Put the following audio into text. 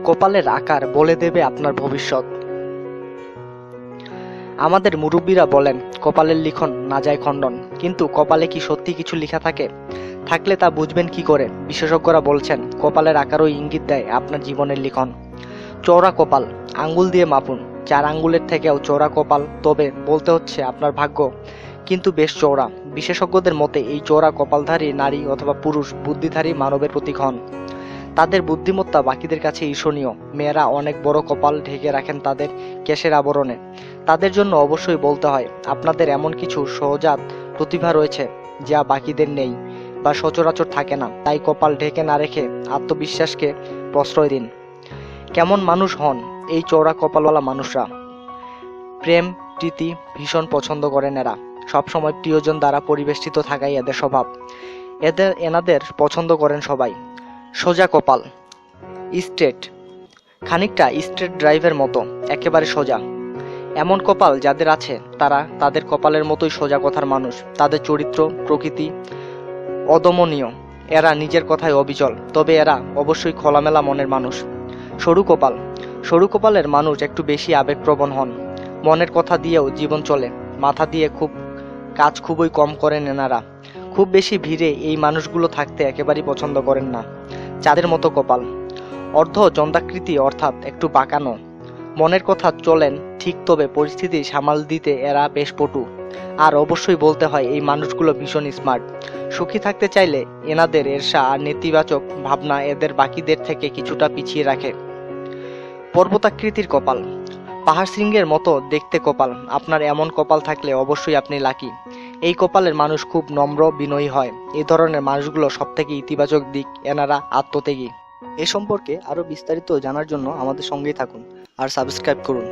কপালের আকার বলে দেবে আপনার ভবিষ্যৎ। আমাদের মুরব্বীরা বলেন কপালের লিখন না যায় খণ্ডন, কিন্তু কপালে কি সত্যি কিছু লেখা থাকে? থাকলে তা বুঝবেন কি করে? বিশেষজ্ঞরা বলছেন কপালের আকারও ইঙ্গিত দেয় আপনার জীবনের লিখন। চওড়া কপাল, আঙ্গুল দিয়ে মাপুন। 4 আঙ্গুলের থেকেও চওড়া কপাল, তবে বলতে হচ্ছে আপনার ভাগ্য কিন্তু বেশ চওড়া। বিশেষজ্ঞদের মতে এই চওড়া কপালধারী নারী অথবা পুরুষ বুদ্ধিধারী মানবের প্রতীক হন। তাদের বুদ্ধিমত্তা বাকিদের কাছে ঈর্ষণীয়। মেয়েরা অনেক বড় কপাল ঢেকে রাখেন তাদের কেশের আবরণে। তাদের জন্য অবশ্যই বলতে হয় আপনাদের এমন কিছু সহজাত প্রতিভা রয়েছে যা বাকিদের নেই বা সচরাচর থাকে না। তাই কপাল ঢেকে না রেখে আত্মবিশ্বাসকে প্রশ্রয় দিন। কেমন মানুষ হন এই চওড়া কপালওয়ালা মানুষরা? প্রেম প্রীতি ভীষণ পছন্দ করেন এরা। সবসময় প্রিয়জন দ্বারা পরিবেষ্টিত থাকাই এদের স্বভাব। এনাদের পছন্দ করেন সবাই। সোজা কপাল, স্ট্রেট, খানিকটা স্ট্রেট ড্রাইভের মতো, একেবারে সোজা। এমন কপাল যাদের আছে তারা তাদের কপালের মতোই সোজা কথার মানুষ। তাদের চরিত্র প্রকৃতি অদমনীয়। এরা নিজের কথায় অবিচল, তবে এরা অবশ্যই খোলামেলা মনের মানুষ। সরু কপাল, সরু কপালের মানুষ একটু বেশি আবেগপ্রবণ হন। মনের কথা দিয়েও জীবন চলে, মাথা দিয়ে কাজ খুবই কম করেন এনারা। খুব বেশি ভিড়ে এই মানুষগুলো থাকতে একেবারেই পছন্দ করেন না। চাঁদের মতো কপাল, অর্ধ চন্দ্রাকৃতি অর্থাৎ একটু বাঁকানো। মনের কথা চলেন ঠিক, তবে পরিস্থিতি সামাল দিতে এরা বেশ পটু। আর অবশ্যই বলতে হয় এই মানুষগুলো ভীষণ স্মার্ট। সুখী থাকতে চাইলে এনাদের ঈর্ষা আর নেতিবাচক ভাবনা এদের বাকিদের থেকে কিছুটা পিছিয়ে রাখে। পর্বতাকৃতির কপাল, পাহাড় শৃঙ্গের মতো দেখতে কপাল। আপনার এমন কপাল থাকলে অবশ্যই আপনি লাকি। এই কপালের মানুষ খুব নম্র বিনয়ী হয়। এই ধরনের মানুষগুলো সবথেকে ইতিবাচক দিক, এনারা আত্মত্যাগী। এ সম্পর্কে আরো বিস্তারিত জানার জন্য আমাদের সঙ্গেই থাকুন আর সাবস্ক্রাইব করুন।